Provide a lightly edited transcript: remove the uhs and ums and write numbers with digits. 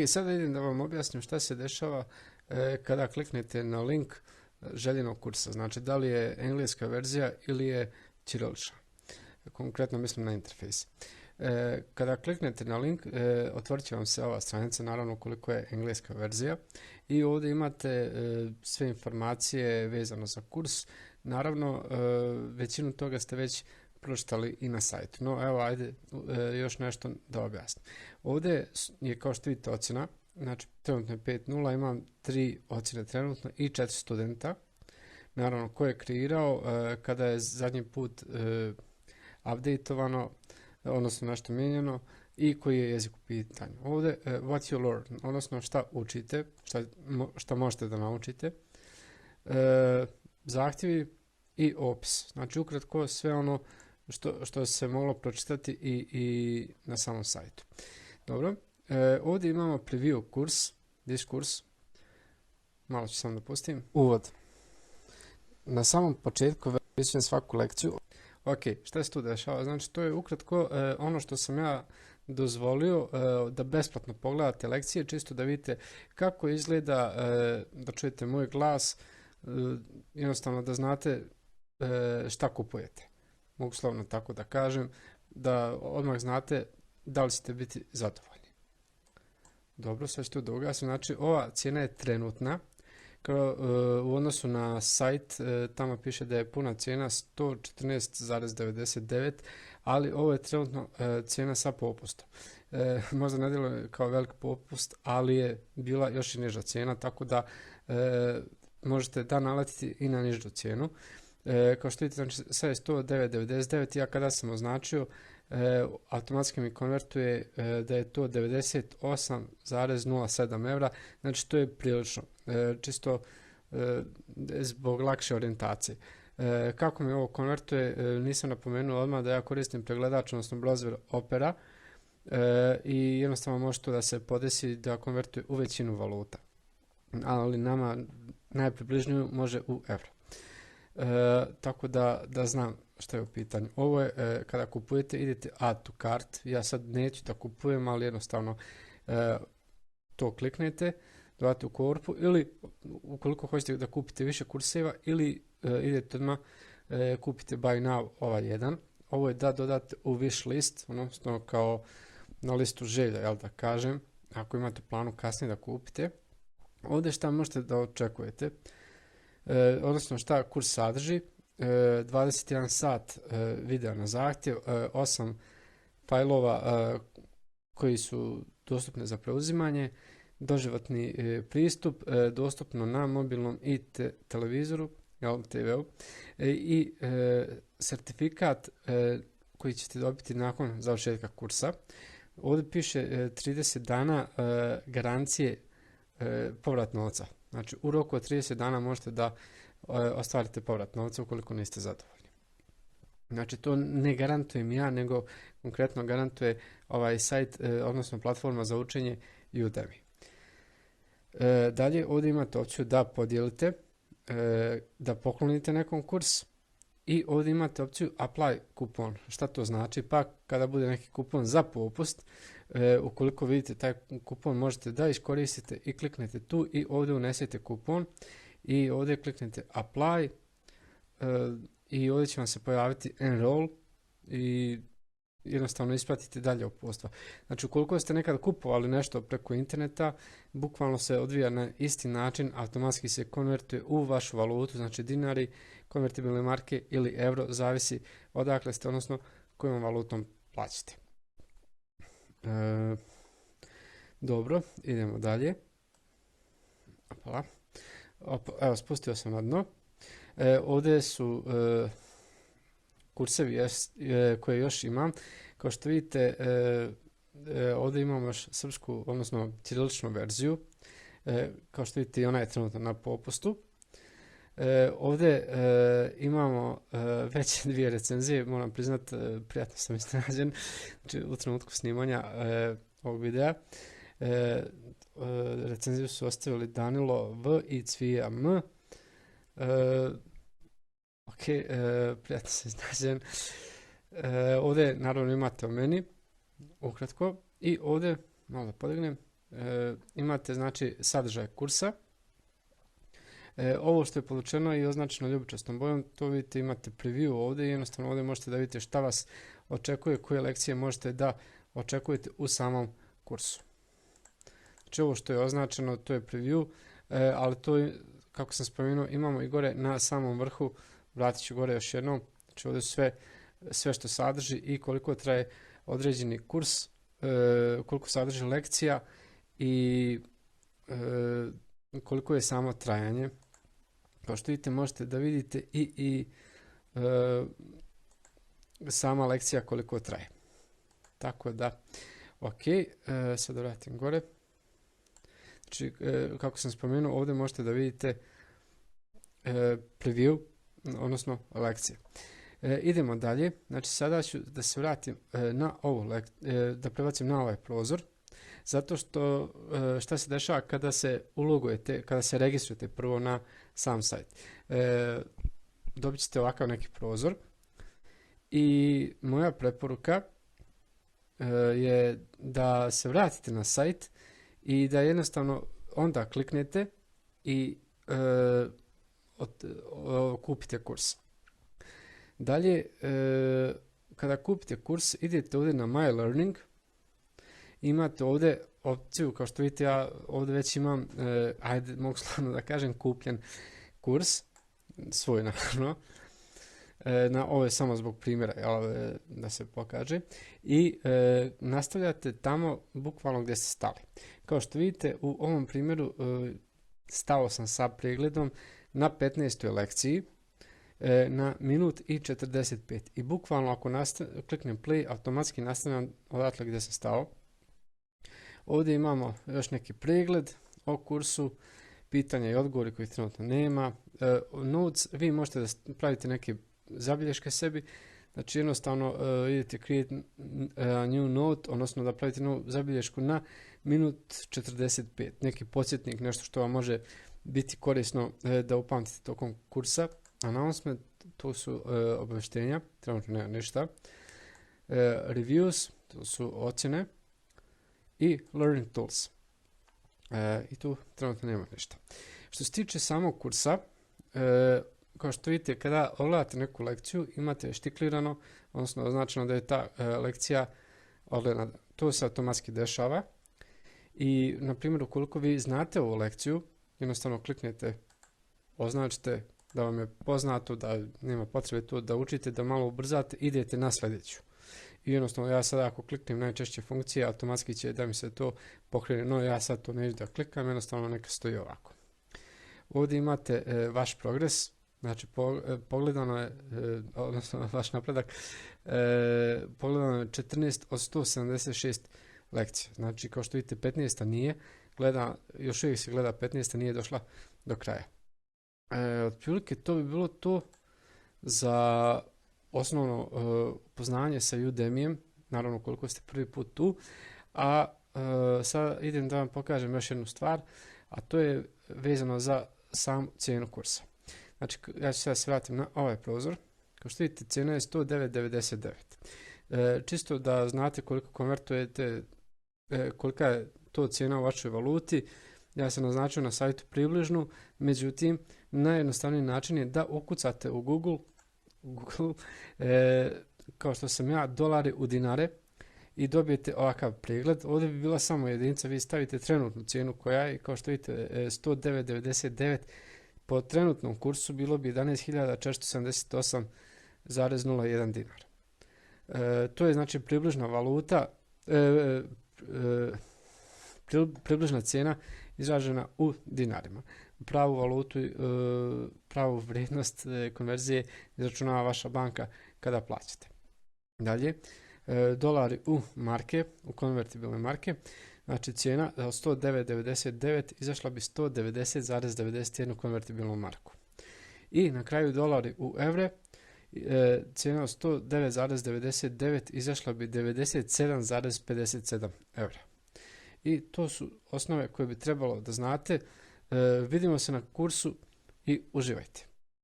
sada idem da vam objasnim šta se dešava kada kliknete na link željenog kursa. Znači, da li je engleska verzija ili je ćirilična. Konkretno mislim na interfejs. Kada kliknete na link, otvorit će vam se ova stranica, naravno ukoliko je engleska verzija. I ovdje imate sve informacije vezano za kurs. Naravno, većinu toga ste već pročitali i na sajtu. No, evo, ajde još nešto da objasnim. Ovdje je, kao što vidite, ocjena. Znači, trenutno je 5.0, imam 3 ocjene trenutno i 4 studenta. Naravno, ko je kreirao, kada je zadnji put updateovano, odnosno nešto mijenjano, i koji je jezik u pitanju. Ovdje, what you learn, odnosno šta učite, šta možete da naučite, zahtjevi i opis. Znači, ukratko sve ono što se moglo pročitati i na samom sajtu. Dobro, ovdje imamo preview kurs, diskurs, malo ću samo da pustim. Uvod. Na samom početku opisujem svaku lekciju. Ok, šta se tu dešava? Znači, to je ukratko ono što sam ja dozvolio da besplatno pogledate lekcije, čisto da vidite kako izgleda, da čujete moj glas, jednostavno da znate šta kupujete. Mogu slovno tako da kažem, da odmah znate da li ćete biti zadovoljni. Dobro, sad ću tu da ugasim. Znači, ova cijena je trenutna. U odnosu na sajt, tamo piše da je puna cijena 114,99, ali ovo je trenutno cijena sa popustom. Možda ne djeluje kao velik popust, ali je bila još i niža cijena, tako da možete da naletiti i na nižu cijenu. Kao što vidite, znači, sad je 109,99, ja kada sam označio, automatski mi konvertuje da je to 98,07 evra, znači to je prilično, čisto zbog lakše orijentacije. Kako mi ovo konvertuje, nisam napomenuo odmah da ja koristim pregledač, odnosno browser Opera, i jednostavno može to da se podesi da konvertuje u većinu valuta, ali nama najpribližniju može u evro. Tako da znam što je u pitanju. Ovo je kada kupujete, idete add to cart. Ja sad neću da kupujem, ali jednostavno to kliknete, dodate u korpu, ili ukoliko hoćete da kupite više kurseva, ili idete odmah kupite buy now ovaj jedan. Ovo je da dodate u wish list, odnosno kao na listu želja, jel da kažem, ako imate planu kasnije da kupite. Ovdje šta možete da očekujete, odnosno šta kurs sadrži, 21 sat videa na zahtjev, 8 fajlova koji su dostupni za preuzimanje, doživotni pristup, dostupno na mobilnom i televizoru, TV-u, i sertifikat koji ćete dobiti nakon završetka kursa. Ovdje piše 30 dana garancije povrat novca. Znači, u roku od 30 dana možete da ostvarite povrat novca ukoliko niste zadovoljni. Znači, to ne garantujem ja, nego konkretno garantuje ovaj sajt, odnosno platforma za učenje Udemy. Dalje, ovdje imate opciju da podijelite, da poklonite nekom kurs, i ovdje imate opciju apply kupon. Šta to znači? Pa kada bude neki kupon za popust, ukoliko vidite taj kupon, možete da iskoristite i kliknete tu i ovdje unesete kupon i ovdje kliknete apply i ovdje će vam se pojaviti enroll i jednostavno ispratite dalje upostva. Znači, ukoliko ste nekad kupovali nešto preko interneta, bukvalno se odvija na isti način, automatski se konvertuje u vašu valutu, znači dinari, konvertibilne marke ili euro, zavisi odakle ste, odnosno kojom valutom plaćate. Dobro, idemo dalje. Evo, spustio sam na dno. Ovdje su kursevi koje još imam. Kao što vidite, ovdje imamo još srpsku, odnosno ćiriličnu verziju. Kao što vidite, i ona je trenutno na popustu. Ovdje imamo već 2 recenzije, moram priznat, prijatno sam iznenađen, znači u trenutku snimanja ovog videa. Recenziju su ostavili Danilo V i Cvija M. Ok, prijatno sam iznenađen. Ovdje naravno imate o meni, ukratko, i ovdje, malo da podignem, imate znači sadržaj kursa. Ovo što je povučeno i označeno ljubičastom bojom, to vidite, imate preview ovdje i jednostavno ovdje možete da vidite šta vas očekuje, koje lekcije možete da očekujete u samom kursu. Znači ovo što je označeno, to je preview, ali to je, kako sam spomenuo, imamo i gore na samom vrhu, vratit ću gore još jednom, znači ovdje sve što sadrži i koliko traje određeni kurs, koliko sadrži lekcija i koliko je samo trajanje. Kao što vidite, možete da vidite i sama lekcija koliko traje. Tako da, ok, sad vratim gore. Znači, kako sam spomenuo, ovdje možete da vidite preview, odnosno lekcije. Idemo dalje, znači sada ću da se vratim na ovu da prebacim na ovaj prozor, zato što šta se dešava kada se ulogujete, kada se registrujete prvo na sam sajt. Dobit ćete ovakav neki prozor i moja preporuka je da se vratite na sajt i da jednostavno onda kliknete i kupite kurs. Dalje, kada kupite kurs, idete ovdje na My Learning, imate ovdje opciju, kao što vidite, ja ovdje već imam, ajde, mogu slavno da kažem, kupljen kurs, svoj naravno, ovo je samo zbog primjera, da se pokaže, i nastavljate tamo bukvalno gdje ste stali. Kao što vidite, u ovom primjeru stao sam sa pregledom na 15. lekciji, na minut i 45 i bukvalno ako kliknem play, automatski nastavljam odatle gdje sam stao. Ovdje imamo još neki pregled o kursu, pitanja i odgovori koji trenutno nema. Notes, vi možete da pravite neke zabilješke sebi, znači jednostavno idete create a new note, odnosno da pravite novu zabilješku na minut 45, neki podsjetnik, nešto što vam može biti korisno da upamtite tokom kursa. Announcement, to su obavještenja, trenutno nema ništa. Reviews, to su ocjene. I Learning Tools. I tu trenutno nema ništa. Što se tiče samog kursa, kao što vidite, kada ogledate neku lekciju, imate štiklirano, odnosno označeno da je ta lekcija ogledana. To se automatski dešava. I, na primjer, ukoliko vi znate ovu lekciju, jednostavno kliknete, označite da vam je poznato, da nema potrebe tu da učite, da malo ubrzate, idete na sljedeću. I jednostavno ja sada ako kliknem najčešće funkcije, automatski će da mi se to pokrene, no ja sad to neću da klikam, jednostavno neka stoji ovako. Ovdje imate vaš progres, znači pogledano je, odnosno vaš napredak, pogledano je 14 od 176 lekcija. Znači kao što vidite 15. nije, još uvijek se gleda 15. nije došla do kraja. Otprilike to bi bilo to za osnovno upoznanje sa Udemyjem, naravno koliko ste prvi put tu, a sad idem da vam pokažem još jednu stvar, a to je vezano za sam cijenu kursa. Znači ja ću sada se vratim na ovaj prozor, kao što vidite cijena je 109,99. Čisto da znate koliko konvertujete, kolika je to cijena u vašoj valuti, ja sam naznačio na sajtu približnu, međutim najjednostavniji način je da ukucate u Google, kao što sam ja, dolari u dinare i dobijete ovakav pregled. Ovdje bi bila samo jedinica, vi stavite trenutnu cijenu koja je, kao što vidite, 109,99, po trenutnom kursu bilo bi 11.478,01 dinar. To je znači približna valuta, približna cijena izražena u dinarima. Pravu valutu, pravu vrijednost konverzije izračunava vaša banka kada plaćate. Dalje, dolari u marke, u konvertibilne marke, znači cijena od 109,99 izašla bi 190,91 konvertibilnu marku. I na kraju dolari u evre, cijena od 109,99 izašla bi 97,57 evra. I to su osnove koje bi trebalo da znate. Vidimo se na kursu i uživajte.